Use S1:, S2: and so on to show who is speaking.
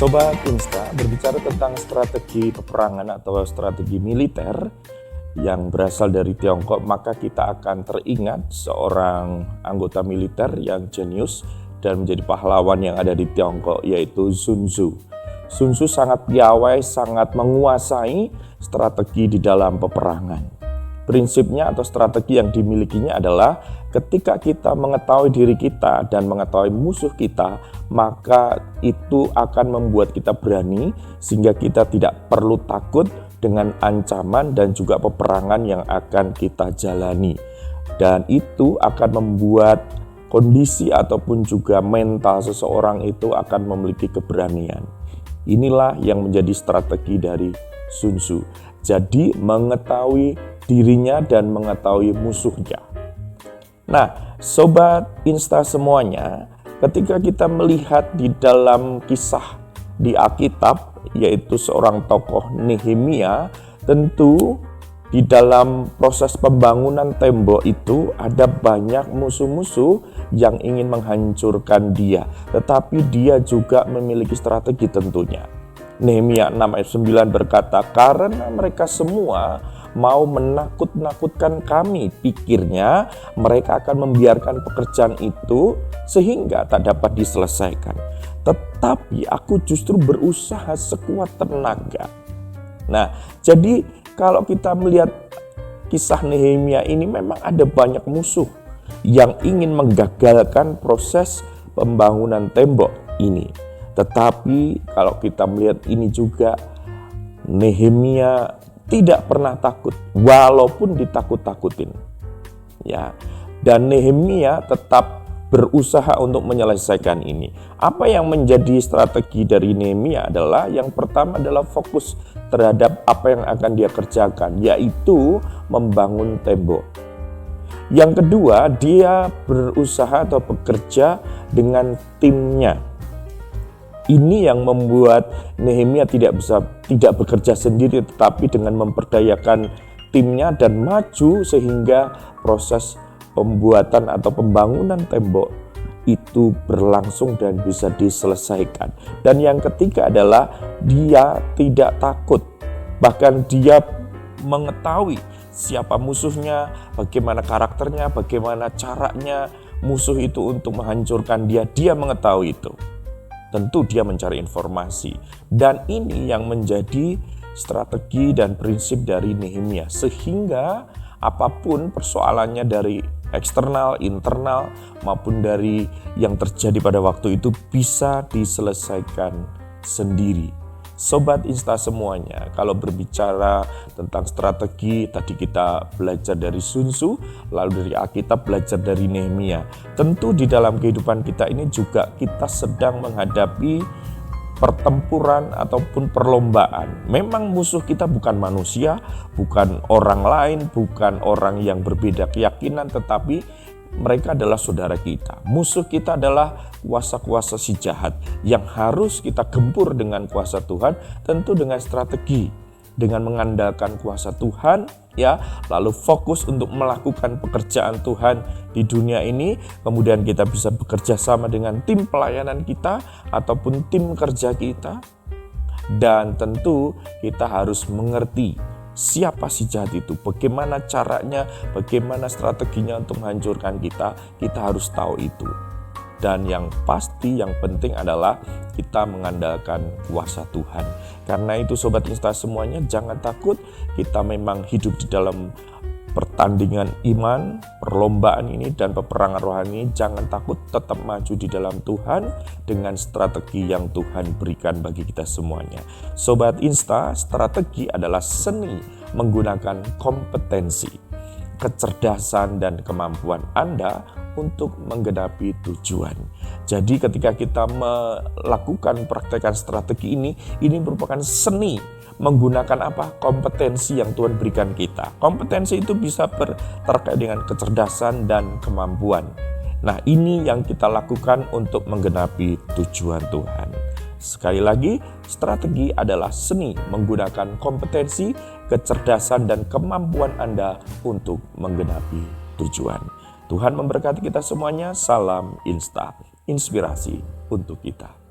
S1: Sobat Insta, berbicara tentang strategi peperangan atau strategi militer yang berasal dari Tiongkok, maka kita akan teringat seorang anggota militer yang jenius dan menjadi pahlawan yang ada di Tiongkok, yaitu Sun Tzu. Sun Tzu sangat piawai, sangat menguasai strategi di dalam peperangan. Prinsipnya atau strategi yang dimilikinya adalah ketika kita mengetahui diri kita dan mengetahui musuh kita, maka itu akan membuat kita berani sehingga kita tidak perlu takut dengan ancaman dan juga peperangan yang akan kita jalani. Dan itu akan membuat kondisi ataupun juga mental seseorang itu akan memiliki keberanian. Inilah yang menjadi strategi dari Sun Tzu. Jadi mengetahui dirinya dan mengetahui musuhnya. Nah, Sobat Insta semuanya, ketika kita melihat di dalam kisah di Alkitab, yaitu seorang tokoh Nehemia, tentu di dalam proses pembangunan tembok itu ada banyak musuh-musuh yang ingin menghancurkan dia. Tetapi dia juga memiliki strategi tentunya. Nehemia 6 ayat 9 berkata, karena mereka semua mau menakut-nakutkan kami, pikirnya mereka akan membiarkan pekerjaan itu sehingga tak dapat diselesaikan. Tetapi aku justru berusaha sekuat tenaga. Nah, jadi kalau kita melihat kisah Nehemia ini memang ada banyak musuh yang ingin menggagalkan proses pembangunan tembok ini. Tetapi kalau kita melihat ini juga, Nehemia tidak pernah takut walaupun ditakut-takutin. Ya. Dan Nehemia tetap berusaha untuk menyelesaikan ini. Apa yang menjadi strategi dari Nehemia adalah yang pertama adalah fokus terhadap apa yang akan dia kerjakan, yaitu membangun tembok. Yang kedua, dia berusaha atau bekerja dengan timnya. Ini yang membuat Nehemia tidak bekerja sendiri, tetapi dengan memperdayakan timnya dan maju sehingga proses pembuatan atau pembangunan tembok itu berlangsung dan bisa diselesaikan. Dan yang ketiga adalah dia tidak takut, bahkan dia mengetahui siapa musuhnya, bagaimana karakternya, bagaimana caranya musuh itu untuk menghancurkan dia. Dia mengetahui itu. Tentu dia mencari informasi. Dan ini yang menjadi strategi dan prinsip dari Nehemia. Sehingga apapun persoalannya dari eksternal, internal, maupun dari yang terjadi pada waktu itu bisa diselesaikan sendiri. Sobat Insta semuanya, kalau berbicara tentang strategi, tadi kita belajar dari Sun Tzu, lalu dari Alkitab belajar dari Nehemia. Tentu di dalam kehidupan kita ini juga kita sedang menghadapi pertempuran ataupun perlombaan. Memang musuh kita bukan manusia, bukan orang lain, bukan orang yang berbeda keyakinan, tetapi mereka adalah saudara kita. Musuh kita adalah kuasa-kuasa si jahat yang harus kita gempur dengan kuasa Tuhan, tentu dengan strategi, dengan mengandalkan kuasa Tuhan, ya, lalu fokus untuk melakukan pekerjaan Tuhan di dunia ini. Kemudian kita bisa bekerja sama dengan tim pelayanan kita ataupun tim kerja kita. Dan tentu kita harus mengerti siapa si jahat itu, bagaimana caranya, bagaimana strateginya untuk menghancurkan kita harus tahu itu. Dan yang pasti, yang penting adalah kita mengandalkan kuasa Tuhan. Karena itu Sobat Insta semuanya, jangan takut, kita memang hidup di dalam pertandingan iman, perlombaan ini dan peperangan rohani. Jangan takut, tetap maju di dalam Tuhan dengan strategi yang Tuhan berikan bagi kita semuanya. Sobat Insta, strategi adalah seni menggunakan kompetensi, kecerdasan dan kemampuan Anda untuk menggenapi tujuan. Jadi ketika kita melakukan praktekan strategi ini merupakan seni menggunakan apa? Kompetensi yang Tuhan berikan kita. Kompetensi itu bisa terkait dengan kecerdasan dan kemampuan. Nah, ini yang kita lakukan untuk menggenapi tujuan Tuhan. Sekali lagi, strategi adalah seni menggunakan kompetensi, kecerdasan dan kemampuan Anda untuk menggenapi tujuan. Tuhan memberkati kita semuanya. Salam Insta, inspirasi untuk kita.